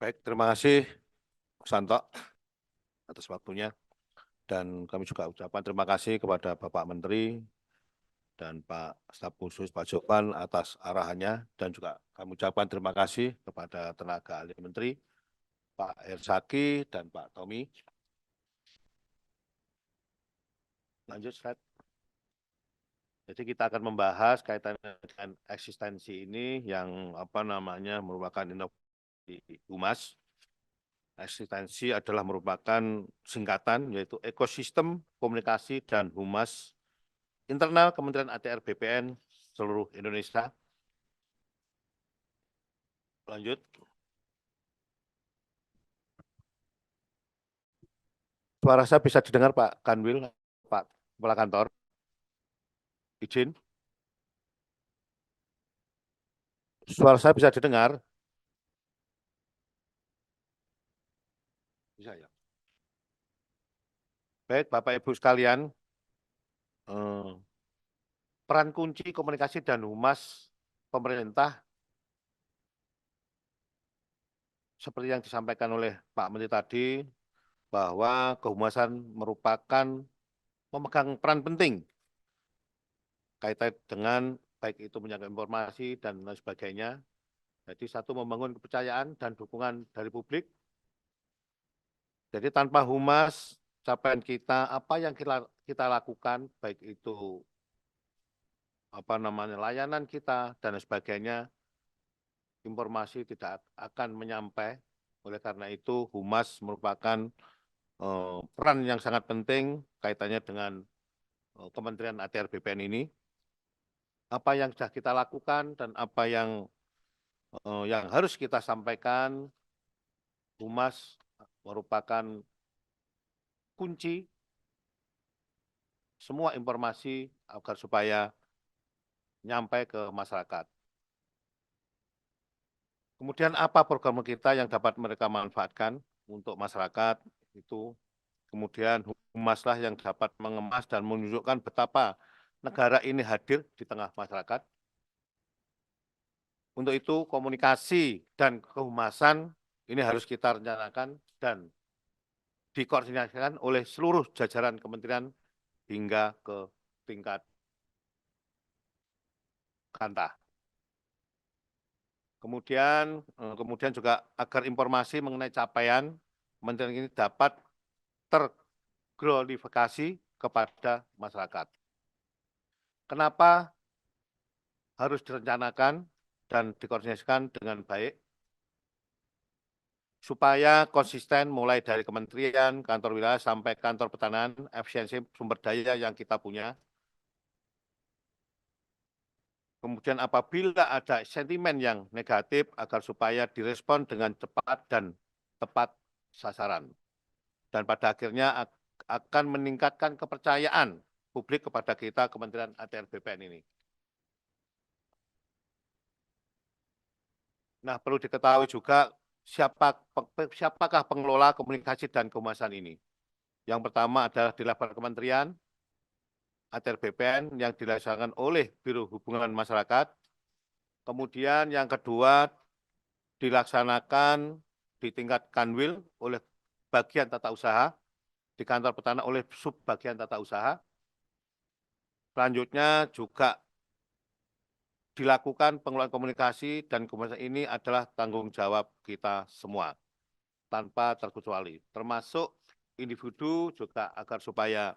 Baik, terima kasih Santo atas waktunya. Dan kami juga ucapkan terima kasih kepada Bapak Menteri dan Pak Staf Khusus Pak Jopan atas arahannya. Dan juga kami ucapkan terima kasih kepada tenaga ahli Menteri, Pak Hersaki dan Pak Tommy. Lanjut slide. Jadi kita akan membahas kaitannya dengan eksistensi ini yang merupakan inovasi humas. Eksistensi adalah merupakan singkatan yaitu ekosistem komunikasi dan humas internal Kementerian ATR BPN seluruh Indonesia. Lanjut. Suara saya bisa didengar Pak Kanwil, Pak Kepala Kantor. Izin. Suara saya bisa didengar? Bisa ya. Baik, Bapak Ibu sekalian, peran kunci komunikasi dan humas pemerintah seperti yang disampaikan oleh Pak Menteri tadi, bahwa kehumasan merupakan memegang peran penting kaitan dengan baik itu menyangkut informasi dan lain sebagainya. Jadi satu, membangun kepercayaan dan dukungan dari publik. Jadi tanpa humas, capaian kita, apa yang kita lakukan, baik itu layanan kita dan sebagainya, informasi tidak akan menyampai. Oleh karena itu, humas merupakan peran yang sangat penting kaitannya dengan Kementerian ATR BPN ini. Apa yang sudah kita lakukan dan apa yang harus kita sampaikan, humas merupakan kunci semua informasi agar supaya nyampai ke masyarakat. Kemudian apa program kita yang dapat mereka manfaatkan untuk masyarakat itu. Kemudian humaslah yang dapat mengemas dan menunjukkan betapa negara ini hadir di tengah masyarakat. Untuk itu komunikasi dan kehumasan ini harus kita rencanakan dan dikoordinasikan oleh seluruh jajaran kementerian hingga ke tingkat kanta. Kemudian juga agar informasi mengenai capaian kementerian ini dapat terglorifikasi kepada masyarakat. Kenapa harus direncanakan dan dikoordinasikan dengan baik? Supaya konsisten mulai dari kementerian, kantor wilayah, sampai kantor pertanahan, efisiensi sumber daya yang kita punya. Kemudian apabila ada sentimen yang negatif, agar supaya direspon dengan cepat dan tepat sasaran. Dan pada akhirnya akan meningkatkan kepercayaan publik kepada kita, Kementerian ATR BPN ini. Nah, perlu diketahui juga siapakah pengelola komunikasi dan kehumasan ini. Yang pertama adalah di level kementerian, ATR BPN yang dilaksanakan oleh Biro Hubungan Masyarakat. Kemudian yang kedua dilaksanakan di tingkat Kanwil oleh bagian tata usaha, di kantor pertanahan oleh subbagian tata usaha. Selanjutnya juga dilakukan pengelolaan komunikasi dan komunikasi ini adalah tanggung jawab kita semua, tanpa terkecuali, termasuk individu juga agar supaya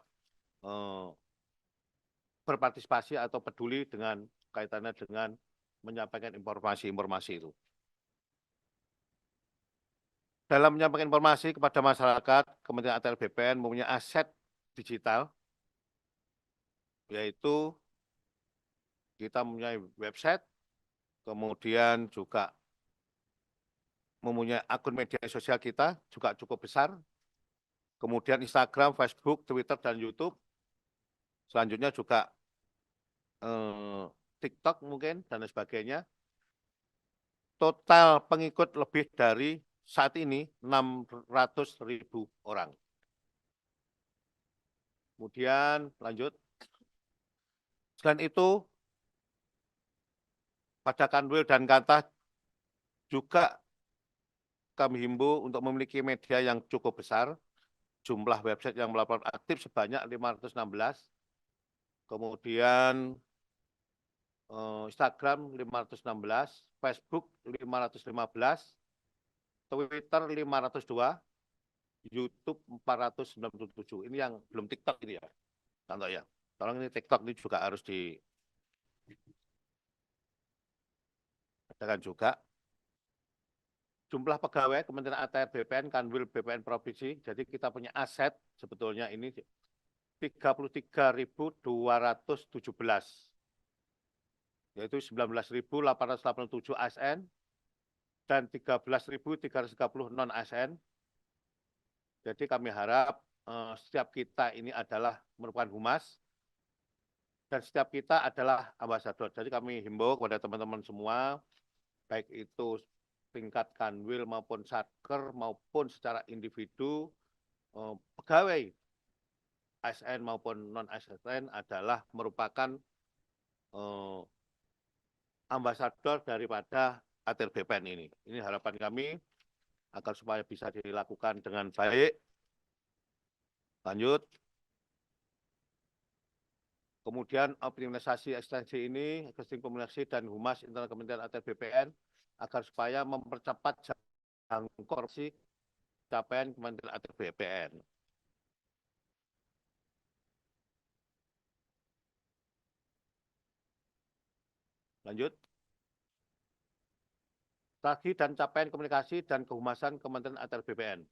berpartisipasi atau peduli dengan kaitannya dengan menyampaikan informasi-informasi itu. Dalam menyampaikan informasi kepada masyarakat, Kementerian ATR BPN mempunyai aset digital, yaitu kita mempunyai website, kemudian juga mempunyai akun media sosial kita juga cukup besar, kemudian Instagram, Facebook, Twitter, dan YouTube. Selanjutnya juga TikTok mungkin, dan sebagainya. Total pengikut lebih dari saat ini 600.000 orang. Kemudian lanjut. Selain itu, pada Kanwil dan Kanta juga kami himbau untuk memiliki media yang cukup besar, jumlah website yang melaporkan aktif sebanyak 516, kemudian Instagram 516, Facebook 515, Twitter 502, YouTube 497. Ini yang belum TikTok ini ya, contoh ya. Tolong ini TikTok ini juga harus diadakan juga. Jumlah pegawai Kementerian ATR BPN, Kanwil BPN Provinsi, jadi kita punya aset sebetulnya ini 33.217, yaitu 19.887 ASN dan 13.330 non-ASN. Jadi kami harap setiap kita ini adalah merupakan humas dan setiap kita adalah ambasador. Jadi kami himbau kepada teman-teman semua, baik itu tingkat kanwil maupun satker maupun secara individu, pegawai ASN maupun non-ASN adalah merupakan ambasador daripada ATR BPN ini. Ini harapan kami agar supaya bisa dilakukan dengan baik. Lanjut. Kemudian optimalisasi ekstensi ini, ekstensi komunikasi dan humas internal Kementerian ATR BPN agar supaya mempercepat jangkauan capaian Kementerian ATR BPN. Lanjut. Strategi dan capaian komunikasi dan kehumasan Kementerian ATR BPN.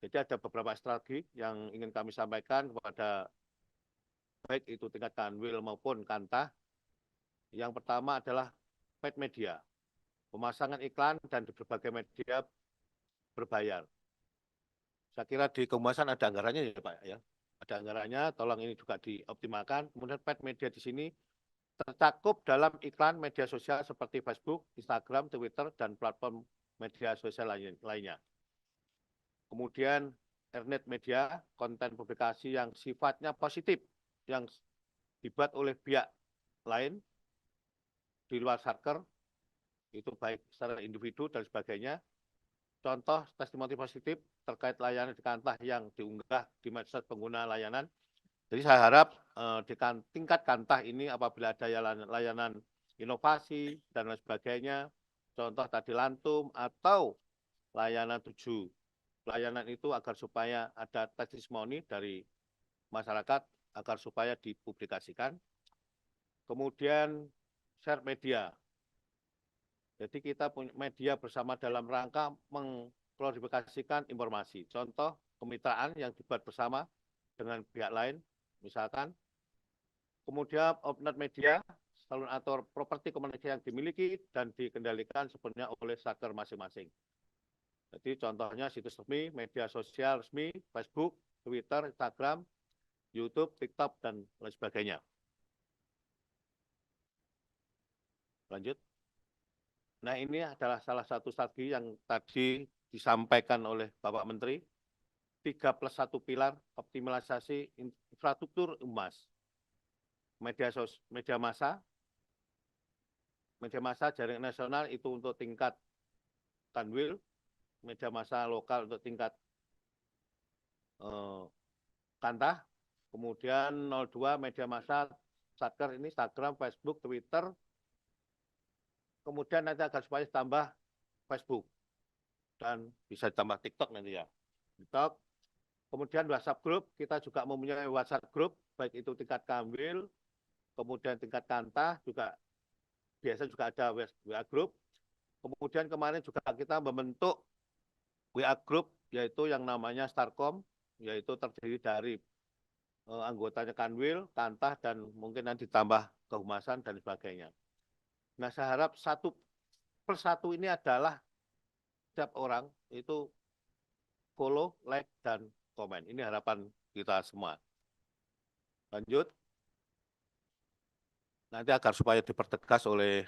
Jadi ada beberapa strategi yang ingin kami sampaikan kepada baik itu tingkat kanwil maupun kantah. Yang pertama adalah paid media, pemasangan iklan dan di berbagai media berbayar. Saya kira di kehumasan ada anggarannya ya Pak ya. Ada anggarannya, tolong ini juga dioptimalkan. Kemudian paid media di sini tercakup dalam iklan media sosial seperti Facebook, Instagram, Twitter, dan platform media sosial lainnya. Kemudian internet media, konten publikasi yang sifatnya positif, yang dibuat oleh pihak lain di luar satker, itu baik secara individu dan sebagainya. Contoh testimoni positif terkait layanan di kantah yang diunggah di medsos pengguna layanan. Jadi saya harap di tingkat kantah ini apabila ada layanan inovasi dan lain sebagainya, contoh tadi lantum atau layanan layanan itu agar supaya ada testimoni dari masyarakat agar supaya dipublikasikan. Kemudian share media. Jadi kita punya media bersama dalam rangka mengklarifikasikan informasi. Contoh kemitraan yang dibuat bersama dengan pihak lain, misalkan. Kemudian open media, salon atau properti komunikasi yang dimiliki dan dikendalikan sepenuhnya oleh satker masing-masing. Jadi contohnya situs resmi, media sosial resmi, Facebook, Twitter, Instagram, YouTube, TikTok, dan lain sebagainya. Lanjut. Nah ini adalah salah satu strategi yang tadi disampaikan oleh Bapak Menteri, 3+1 pilar optimalisasi infrastruktur humas. Media massa jaringan nasional itu untuk tingkat kanwil, media massa lokal untuk tingkat kantah, kemudian 02 media massa satker ini Instagram, Facebook, Twitter, kemudian nanti agar supaya tambah Facebook dan bisa tambah TikTok nanti ya. TikTok. Kemudian WhatsApp group, kita juga mempunyai WhatsApp group, baik itu tingkat kanwil, kemudian tingkat kantah juga biasa juga ada WA group. Kemudian kemarin juga kita membentuk WA group yaitu yang namanya Starcom, yaitu terdiri dari anggotanya kanwil, kantah, dan mungkin nanti ditambah kehumasan dan sebagainya. Nah, saya harap satu persatu ini adalah setiap orang itu follow, like, dan komen. Ini harapan kita semua. Lanjut. Nanti agar supaya dipertegas oleh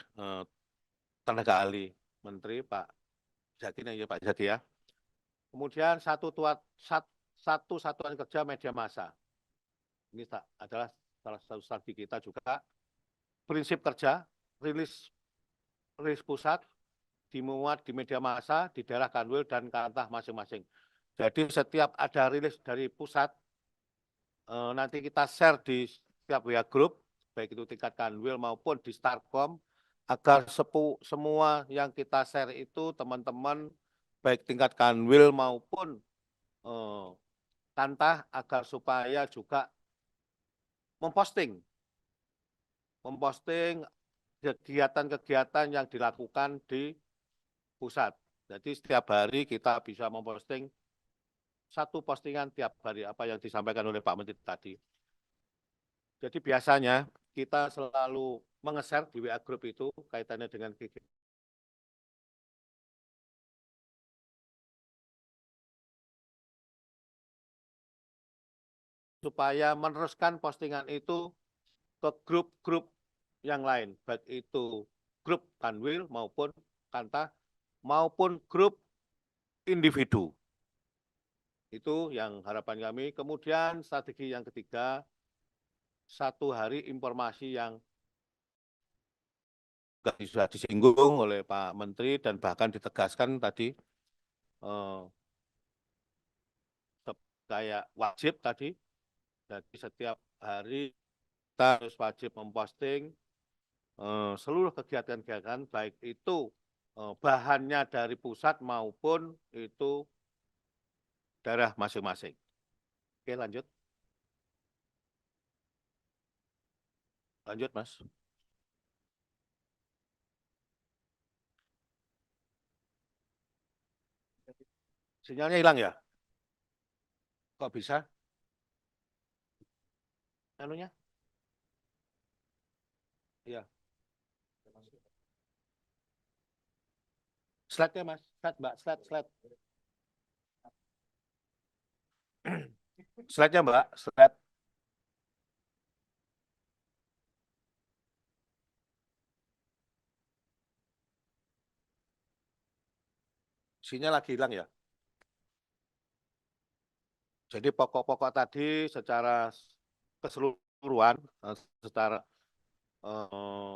tenaga ahli Menteri Pak Zaki ya Pak Zaki ya. Kemudian satu satuan kerja media massa. Ini adalah salah satu strategi kita juga. Prinsip kerja, rilis pusat, dimuat di media massa di daerah Kanwil dan Kantah masing-masing. Jadi setiap ada rilis dari pusat, nanti kita share di setiap WA Group, baik itu tingkat Kanwil maupun di Starkom, agar semua yang kita share itu teman-teman, baik tingkat Kanwil maupun Kantah, agar supaya juga memposting kegiatan-kegiatan yang dilakukan di pusat. Jadi setiap hari kita bisa memposting satu postingan tiap hari apa yang disampaikan oleh Pak Menteri tadi. Jadi biasanya kita selalu menge-share di WA Group itu kaitannya dengan kegiatan supaya meneruskan postingan itu ke grup-grup yang lain, baik itu grup Kanwil maupun Kantah maupun grup individu. Itu yang harapan kami. Kemudian strategi yang ketiga, satu hari informasi yang sudah disinggung oleh Pak Menteri dan bahkan ditegaskan tadi, kayak wajib tadi, jadi setiap hari kita harus wajib memposting seluruh kegiatan-kegiatan, baik itu bahannya dari pusat maupun itu daerah masing-masing. Oke, lanjut. Lanjut, Mas. Sinyalnya hilang ya? Kok bisa? Anunya? Iya. Slide-nya, Mas. Slide, Mbak. Slide. Slide-nya, Mbak. Slide. Sinyal lagi hilang ya? Jadi pokok-pokok tadi secara keseluruhan, secara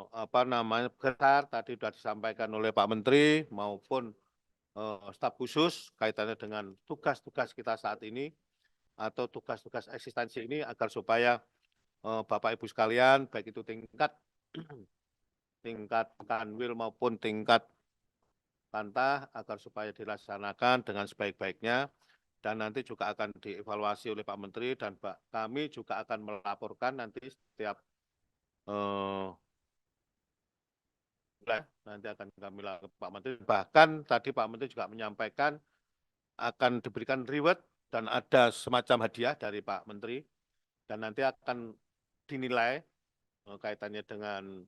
apa namanya besar tadi sudah disampaikan oleh Pak Menteri maupun staf khusus kaitannya dengan tugas-tugas kita saat ini atau tugas-tugas eksistensi ini agar supaya Bapak Ibu sekalian baik itu tingkat Kanwil maupun tingkat Kantah agar supaya dilaksanakan dengan sebaik-baiknya dan nanti juga akan dievaluasi oleh Pak Menteri dan kami juga akan melaporkan nanti setiap nanti akan kami lakukan Pak Menteri. Bahkan tadi Pak Menteri juga menyampaikan akan diberikan reward dan ada semacam hadiah dari Pak Menteri dan nanti akan dinilai kaitannya dengan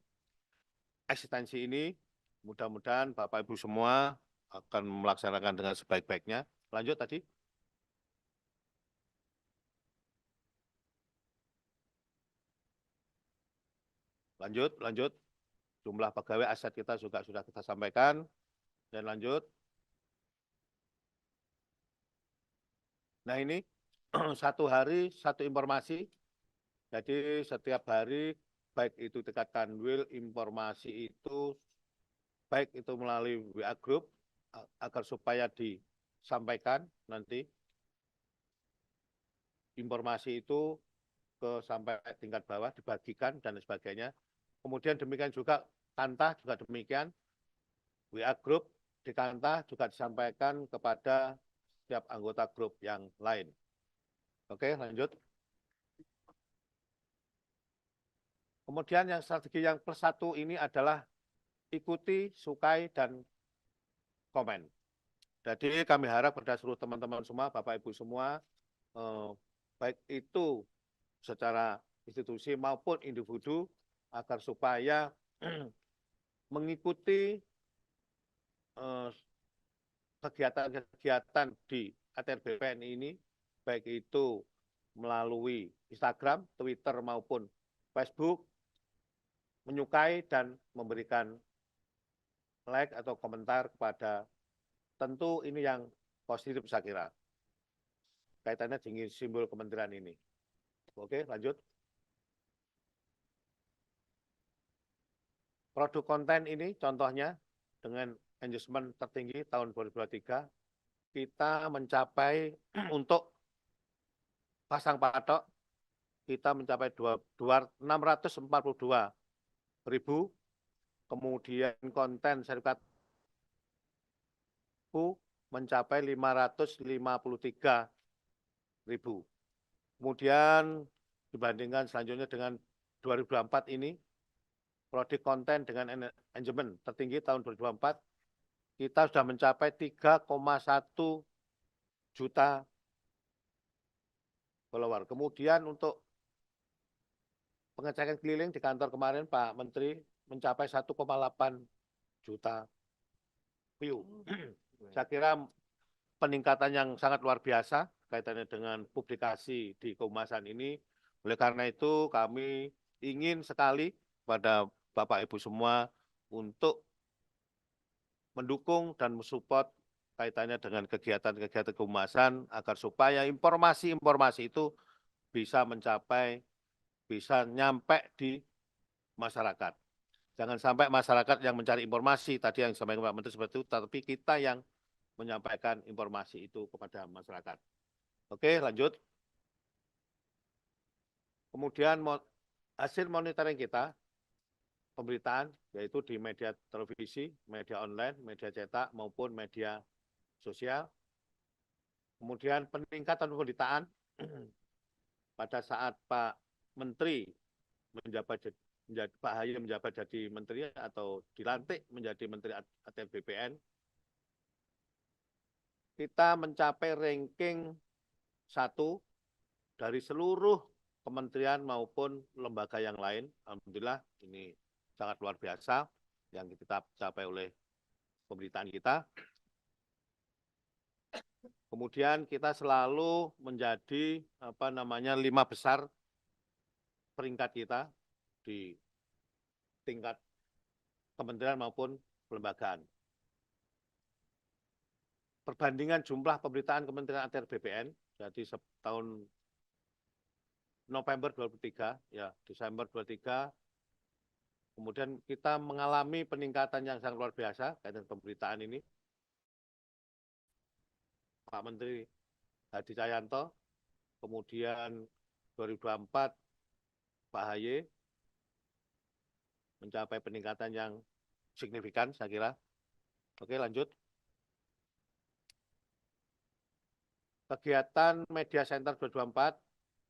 eksistensi ini. Mudah-mudahan Bapak Ibu semua akan melaksanakan dengan sebaik-baiknya. Lanjut tadi. Lanjut. Jumlah pegawai aset kita juga sudah kita sampaikan. Dan lanjut. Nah ini satu hari satu informasi. Jadi setiap hari baik itu tingkat Kanwil informasi itu baik itu melalui WA Group agar supaya disampaikan nanti informasi itu sampai tingkat bawah dibagikan dan sebagainya. Kemudian demikian juga Kantah juga demikian, WA Group di Kantah juga disampaikan kepada setiap anggota grup yang lain. Oke, lanjut. Kemudian yang strategi yang plus satu ini adalah ikuti, sukai, dan komen. Jadi kami harap pada seluruh teman-teman semua, Bapak Ibu semua, baik itu secara institusi maupun individu, agar supaya mengikuti kegiatan-kegiatan di ATR BPN ini, baik itu melalui Instagram, Twitter, maupun Facebook, menyukai dan memberikan like atau komentar kepada tentu ini yang positif saya kira. Kaitannya dengan simbol kementerian ini. Oke, lanjut. Produk konten ini contohnya dengan engagement tertinggi tahun 2023, kita mencapai untuk pasang patok, kita mencapai 642.000, kemudian konten sertifikat mencapai 553.000. Kemudian dibandingkan selanjutnya dengan 2024 ini, prodi konten dengan engagement tertinggi tahun 2024, kita sudah mencapai 3,1 juta follower. Kemudian untuk pengecekan keliling di kantor kemarin Pak Menteri mencapai 1,8 juta view. Saya kira peningkatan yang sangat luar biasa kaitannya dengan publikasi di kehumasan ini. Oleh karena itu kami ingin sekali pada Bapak Ibu semua untuk mendukung dan mensupport kaitannya dengan kegiatan-kegiatan kehumasan agar supaya informasi-informasi itu bisa mencapai, bisa nyampe di masyarakat. Jangan sampai masyarakat yang mencari informasi, tadi yang disampaikan Pak Menteri seperti itu, tapi kita yang menyampaikan informasi itu kepada masyarakat. Oke, lanjut. Kemudian hasil monitoring kita, pemberitaan, yaitu di media televisi, media online, media cetak, maupun media sosial. Kemudian peningkatan pemberitaan pada saat Pak Menteri menjabat Pak Ahy menjabat jadi menteri atau dilantik menjadi menteri ATR BPN, kita mencapai ranking 1 dari seluruh kementerian maupun lembaga yang lain. Alhamdulillah ini sangat luar biasa yang kita capai oleh pemberitaan kita. Kemudian kita selalu menjadi 5 besar peringkat kita di tingkat kementerian maupun kelembagaan. Perbandingan jumlah pemberitaan Kementerian ATR BPN, jadi tahun November 2023, ya Desember 2023, kemudian kita mengalami peningkatan yang sangat luar biasa kaitan pemberitaan ini. Pak Menteri Hadi Cahyanto, kemudian 2024 Pak Ahy mencapai peningkatan yang signifikan, saya kira. Oke, lanjut. Kegiatan Media Center 2024,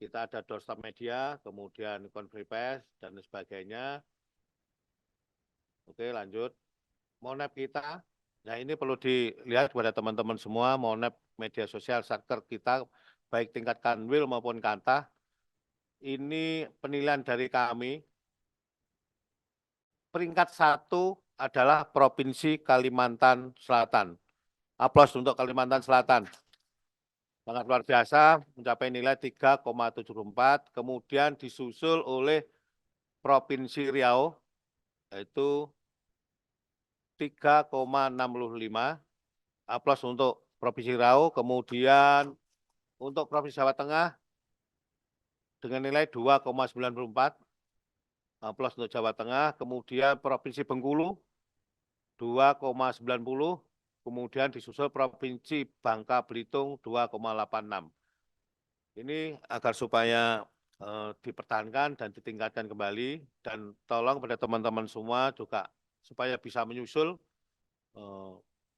kita ada doorstop media, kemudian konferensi pers, dan sebagainya. Oke, lanjut. Monep kita, nah ini perlu dilihat kepada teman-teman semua, Monep media sosial satker kita, baik tingkat kanwil maupun kanta, ini penilaian dari kami, peringkat 1 adalah Provinsi Kalimantan Selatan. Aplaus untuk Kalimantan Selatan. Sangat luar biasa, mencapai nilai 3,74, kemudian disusul oleh Provinsi Riau, yaitu 3,65. Aplaus untuk Provinsi Riau, kemudian untuk Provinsi Jawa Tengah dengan nilai 2,94. Aplaus untuk Jawa Tengah, kemudian Provinsi Bengkulu 2,90, kemudian disusul Provinsi Bangka Belitung 2,86. Ini agar supaya dipertahankan dan ditingkatkan kembali, dan tolong pada teman-teman semua juga supaya bisa menyusul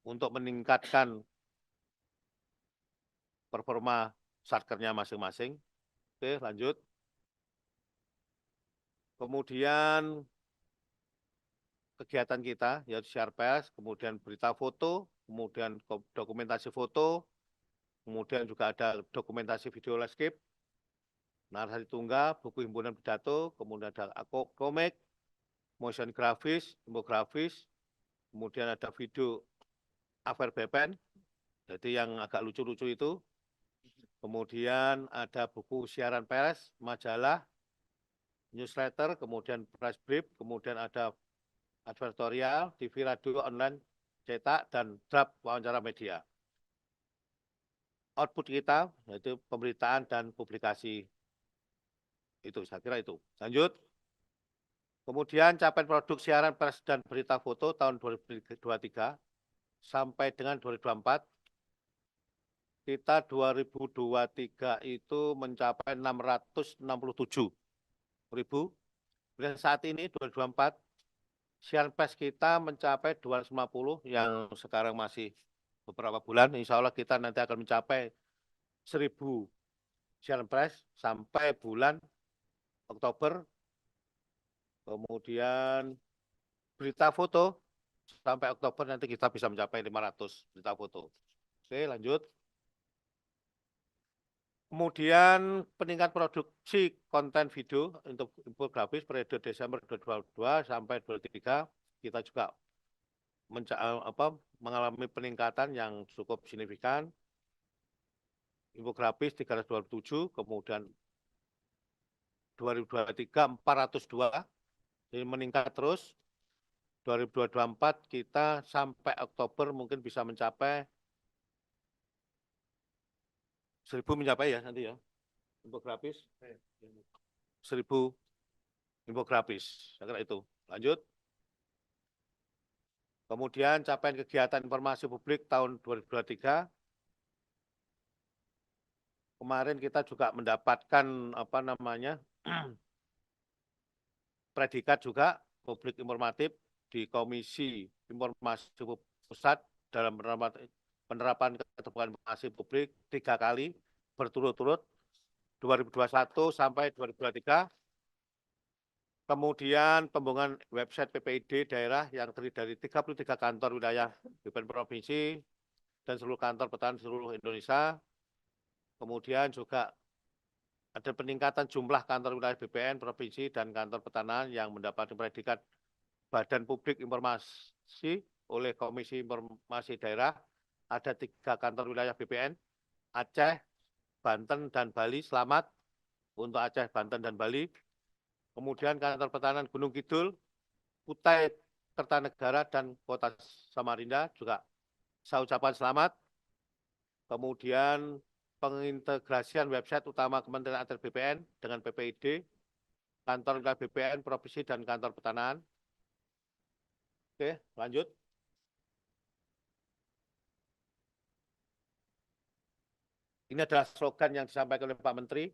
untuk meningkatkan performa satkernya masing-masing. Oke, lanjut. Kemudian kegiatan kita yaitu share pers, kemudian berita foto, kemudian dokumentasi foto, kemudian juga ada dokumentasi video landscape, narasi tunggal, buku himpunan pidato, kemudian ada komik, motion grafis, infografis, kemudian ada video Affair BPN, jadi yang agak lucu-lucu itu, kemudian ada buku siaran pers, majalah, newsletter, kemudian press brief, kemudian ada advertorial, TV, radio, online, cetak, dan draft wawancara media. Output kita yaitu pemberitaan dan publikasi itu, saya kira itu. Lanjut. Kemudian capaian produk siaran pers dan berita foto tahun 2023, sampai dengan 2024, kita 2023 itu mencapai 667.000. Dan saat ini 2024, siaran pers kita mencapai 250 yang sekarang masih beberapa bulan. Insya Allah kita nanti akan mencapai 1.000 siaran pers sampai bulan Oktober. Kemudian berita foto sampai Oktober nanti kita bisa mencapai 500 berita foto. Oke, lanjut. Kemudian peningkat produksi konten video untuk infografis periode Desember 2022 sampai 2023 kita juga mengalami peningkatan yang cukup signifikan. Infografis 327, kemudian 2023 402, jadi meningkat terus. 2024 kita sampai Oktober mungkin bisa mencapai 1.000 mencapai ya nanti ya infografis 1.000 infografis, saya kira itu. Lanjut. Kemudian capaian kegiatan informasi publik tahun 2023. Kemarin kita juga mendapatkan predikat juga publik informatif di Komisi Informasi Pusat dalam penerapan keterbukaan informasi publik 3 kali berturut-turut 2021 sampai 2023. Kemudian pembangunan website PPID daerah yang terdiri dari 33 kantor wilayah BPN Provinsi dan seluruh kantor petani seluruh Indonesia. Kemudian juga ada peningkatan jumlah kantor wilayah BPN Provinsi dan kantor pertanahan yang mendapatkan predikat Badan Publik Informasi oleh Komisi Informasi Daerah. Ada 3 kantor wilayah BPN, Aceh, Banten, dan Bali. Selamat untuk Aceh, Banten, dan Bali. Kemudian kantor pertanahan Gunung Kidul, Kutai Kertanegara, dan Kota Samarinda juga saya ucapkan selamat. Kemudian pengintegrasian website utama Kementerian Atr BPN dengan PPID, kantor wilayah BPN, Provinsi, dan kantor pertanahan. Oke, lanjut. Ini adalah slogan yang disampaikan oleh Pak Menteri.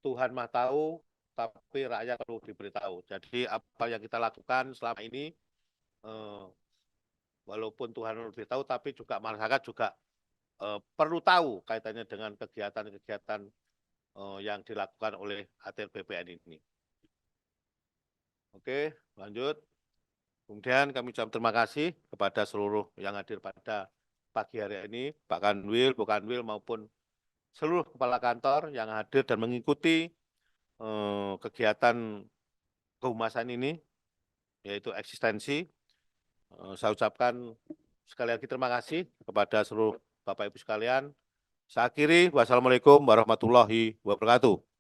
Tuhan Maha Tahu, tapi rakyat perlu diberitahu. Jadi apa yang kita lakukan selama ini, walaupun Tuhan lebih tahu, tapi juga masyarakat juga perlu tahu kaitannya dengan kegiatan-kegiatan yang dilakukan oleh Atr BPN ini. Oke, lanjut. Kemudian kami ucapkan terima kasih kepada seluruh yang hadir pada pagi hari ini, Pak Kanwil, Bu Kanwil, maupun seluruh kepala kantor yang hadir dan mengikuti kegiatan kehumasan ini, yaitu eksistensi. Saya ucapkan sekali lagi terima kasih kepada seluruh Bapak Ibu sekalian. Saya akhiri, wassalamualaikum warahmatullahi wabarakatuh.